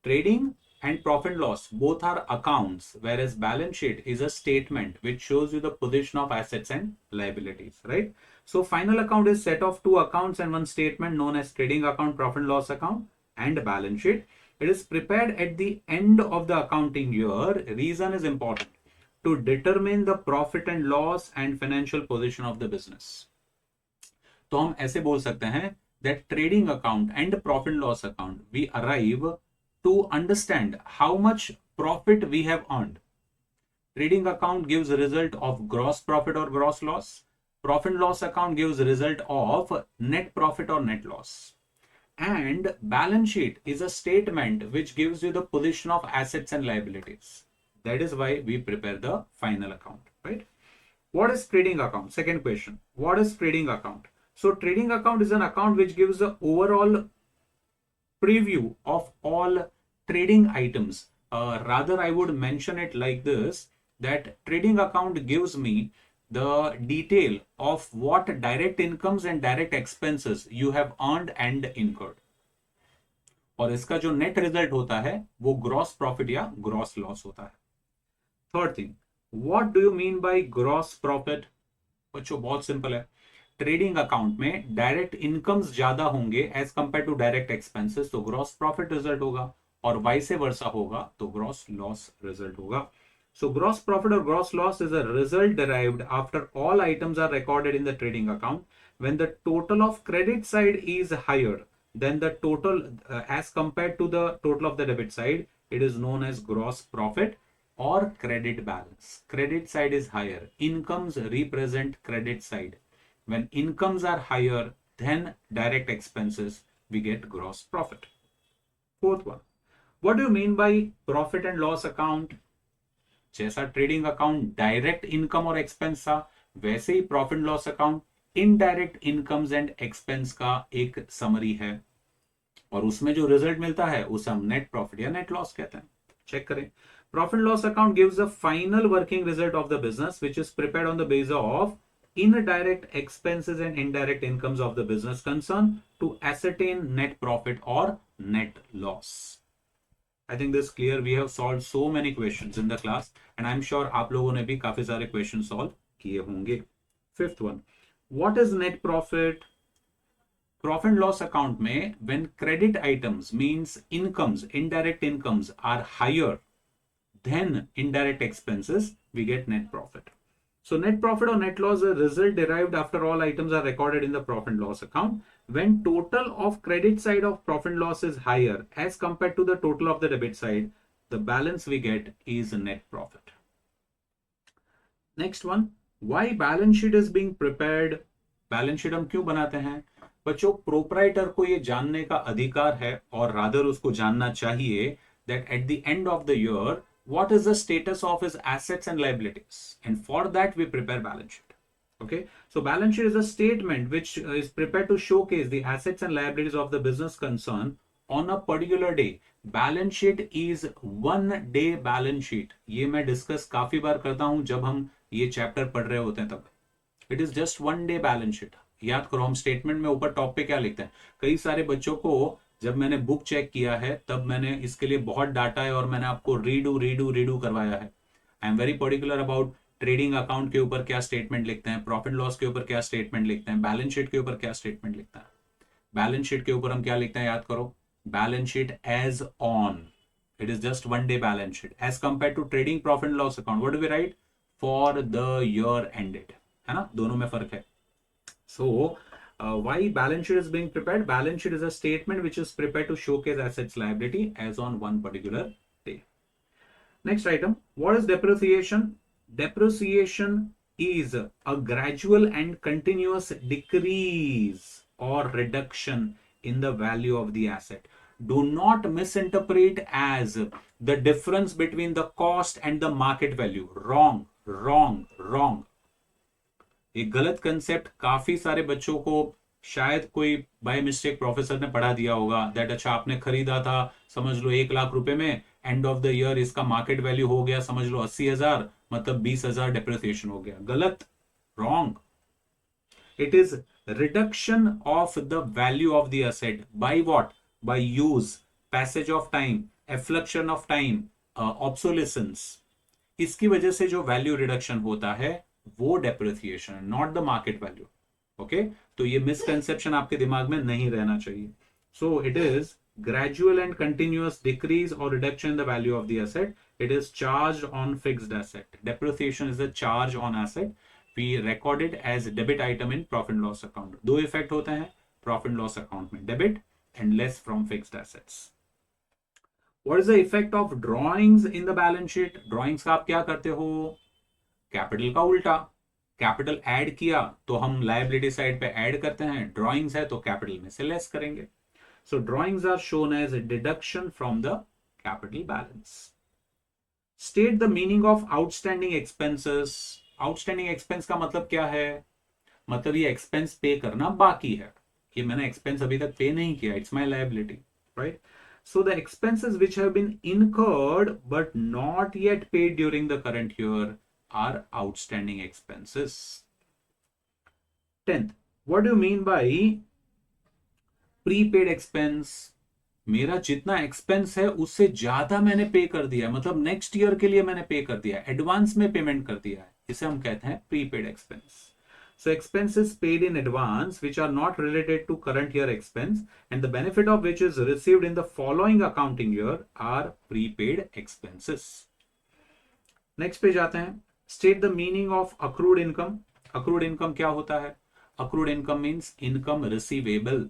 Trading and profit loss both are accounts, whereas balance sheet is a statement which shows you the position of assets and liabilities, right? So final account is set of 2 accounts and 1 statement known as trading account, profit loss account and balance sheet. It is prepared at the end of the accounting year. Reason is important, to determine the profit and loss and financial position of the business. तो हम ऐसे बोल सकते हैं that trading account and profit loss account we arrive to understand how much profit we have earned. Trading account gives a result of gross profit or gross loss. Profit loss account gives a result of net profit or net loss. And balance sheet is a statement which gives you the position of assets and liabilities. That is why we prepare the final account, right? What is trading account? Second question. What is trading account? So trading account is an account which gives the overall preview of all trading items. Rather, I would mention it like this, that trading account gives me the detail of what direct incomes and direct expenses you have earned and incurred. और इसका जो net result होता है वो gross profit या gross loss होता है। Third thing, what do you mean by gross profit? बच्चों बहुत सिंपल है, ट्रेडिंग अकाउंट में डायरेक्ट इनकम्स ज्यादा होंगे as compare to direct expenses, तो ग्रॉस प्रॉफिट रिजल्ट होगा, और वाइस वर्सा होगा तो ग्रॉस लॉस रिजल्ट होगा। So gross profit or gross loss is a result derived after all items are recorded in the trading account when the total of credit side is higher than the total as compared to the total of the debit side. It is known as gross profit or credit balance. Credit side is higher. Incomes represent credit side. When incomes are higher than direct expenses, we get gross profit. Fourth one, what do you mean by profit and loss account? जैसा trading account direct income और expense था, वैसे ही profit loss account indirect incomes and expense का एक summary है, और उसमें जो रिजल्ट मिलता है उसे हम नेट प्रॉफिट या नेट लॉस कहते हैं। चेक करें, profit loss account gives the final working result of the business which is prepared on the base of indirect expenses and indirect incomes of the business concern to ascertain net profit or net loss. I think this clear. We have solved so many questions in the class and I'm sure आप लोगों ने भी काफी सारे questions solve किए होंगे। Fifth one, what is net profit? Profit and loss account में when credit items means incomes, indirect incomes are higher than indirect expenses, we get net profit. So net profit or net loss is a result derived after all items are recorded in the profit and loss account when total of credit side of profit and loss is higher as compared to the total of the debit side. The balance we get is net profit. Next one, why balance sheet is being prepared? Balance sheet हम क्यों बनाते हैं? बच्चों proprietor को ये जानने का अधिकार है और रादर उसको जानना चाहिए that at the end of the year what is the status of his assets and liabilities, and for that we prepare balance sheet. Okay, so balance sheet is a statement which is prepared to showcase the assets and liabilities of the business concern on a particular day. Balance sheet is 1 day balance sheet. ये मैं discuss काफी बार करता हूं जब हम ये chapter पढ़ रहे होते हैं तब। It is just 1 day balance sheet. याद करो, हम स्टेटमेंट में ऊपर टॉप पे क्या लिखते हैं। कई सारे बच्चों को जब मैंने बुक चेक किया है तब मैंने इसके लिए बहुत डाटा है और मैंने आपको रीडू करवाया है। I am very particular about trading account के ऊपर क्या स्टेटमेंट लिखते हैं, प्रॉफिट लॉस के ऊपर क्या स्टेटमेंट लिखते हैं, बैलेंस शीट के ऊपर क्या स्टेटमेंट लिखता है। बैलेंस शीट के ऊपर हम क्या लिखते हैं, याद करो, balance sheet as on, it is just one day balance sheet as compared to trading profit and loss account. What do we write? For the year ended, है ना, दोनों में फर्क है। So why balance sheet is being prepared? Balance sheet is a statement which is prepared to showcase assets liability as on one particular day. Next item, what is depreciation? Depreciation is a gradual and continuous decrease or reduction in the value of the asset. Do not misinterpret as the difference between the cost and the market value. Wrong, wrong, wrong. एक गलत concept काफी सारे बच्चों को शायद कोई by mistake professor ने पढ़ा दिया होगा, दैट अच्छा आपने खरीदा था समझ लो 1 लाख रुपए में, एंड ऑफ द ईयर इसका मार्केट वैल्यू हो गया समझ लो 80,000, मतलब 20,000 डेप्रिसिएशन हो गया। गलत, wrong. It is reduction of the value of the asset by what? By use, passage of time, effluxion of time, obsolescence. इसकी वजह से जो वैल्यू रिडक्शन होता है वो डेप्रिसिएशन है, not the market value. Okay, तो ये मिसकंसेप्शन आपके दिमाग में नहीं रहना चाहिए। So it is gradual and continuous decrease or reduction in the value of the asset. It is charged on fixed asset. Depreciation is a charge on asset. We record it as debit item in profit and loss account. दो effect होते हैं profit and loss account में, debit and less from fixed assets. What is the effect of drawings in the balance sheet? Drawings का आप क्या करते हो, capital का उल्टा, कैपिटल ऐड किया तो हम लायबिलिटी साइड पे ऐड करते हैं, ड्रॉइंग्स है तो कैपिटल में से लेस करेंगे। So drawings are shown as a deduction from the capital balance. State the meaning of outstanding expenses. Outstanding expense का मतलब क्या है, मतलब ये एक्सपेंस पे करना बाकी है, ये मैंने एक्सपेंस अभी तक पे नहीं किया, it's my liability, right. So the expenses which have been incurred but not yet paid during the current year are outstanding expenses. 10th, what do you mean by prepaid expense? मेरा जितना expense है उससे ज्यादा मैंने पे कर दिया है, मतलब नेक्स्ट ईयर के लिए मैंने पे कर दिया है, एडवांस में पेमेंट कर दिया है, इसे हम कहते हैं prepaid expense. So expenses paid in advance which are not related to current year expense and the benefit of which is received in the following accounting year are prepaid expenses. Next पे जाते हैं, state the meaning of accrued income. Accrued income क्या होता है? Accrued income means income receivable,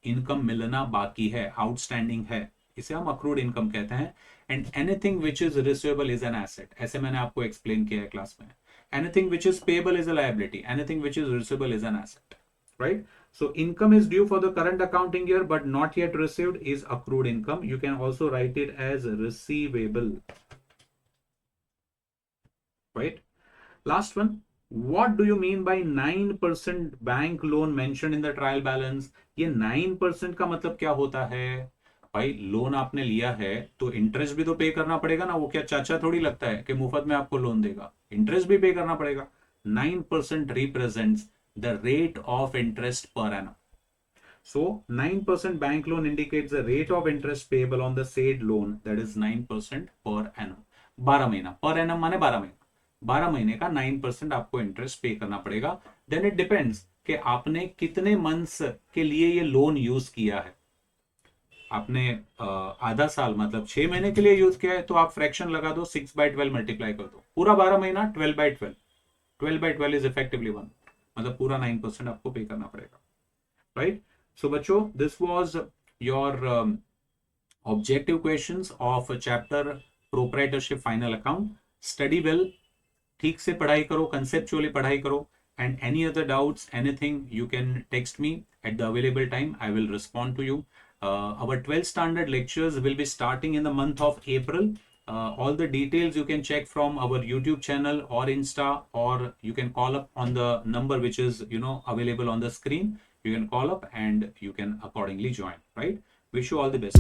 income मिलना बाकी है, outstanding है, इसे हम अक्रूड इनकम कहते हैं। And anything which is receivable is an asset, ऐसे मैंने आपको एक्सप्लेन किया है क्लास में। Anything which is payable is a liability, anything which is receivable is an asset, right. So income is due for the current accounting year but not yet received is accrued income. You can also write it as receivable, right. Last one, What do you mean by 9% bank loan mentioned in the trial balance? ये 9% का मतलब क्या होता है भाई? Loan आपने लिया है तो इंटरेस्ट भी तो पे करना पड़ेगा ना, वो क्या चाचा थोड़ी लगता है कि मुफ्त में आपको लोन देगा, इंटरेस्ट भी पे करना पड़ेगा। 9% represents the rate of interest per annum. So 9% bank loan indicates the rate of interest payable on the said loan, that is 9% per annum. 12 महीना, per annum माने 12 महीना, 12 महीने का 9% आपको इंटरेस्ट पे करना पड़ेगा। देन इट डिपेंड्स कि आपने कितने मंथ्स के लिए ये लोन यूज किया है। आपने आधा साल मतलब 6 महीने के लिए यूज किया है तो आप फ्रैक्शन लगा दो, 6/12 मल्टीप्लाई कर दो, पूरा 12 महीना 12/12, 12/12 इज इफेक्टिवली 1, मतलब पूरा 9% आपको पे करना पड़ेगा, राइट। सो बच्चों, this was your objective questions of chapter proprietorship final account. Study well, ठीक से पढ़ाई करो, कंसेप्चुअली पढ़ाई करो, and any other doubts, anything, you can text me at the available time. I will respond to you. Our 12th standard lectures will be starting in the month of April. All the details you can check from our YouTube channel or Insta, or you can call up on the number which is available on the screen. You can call up and you can accordingly join, right? Wish you all the best.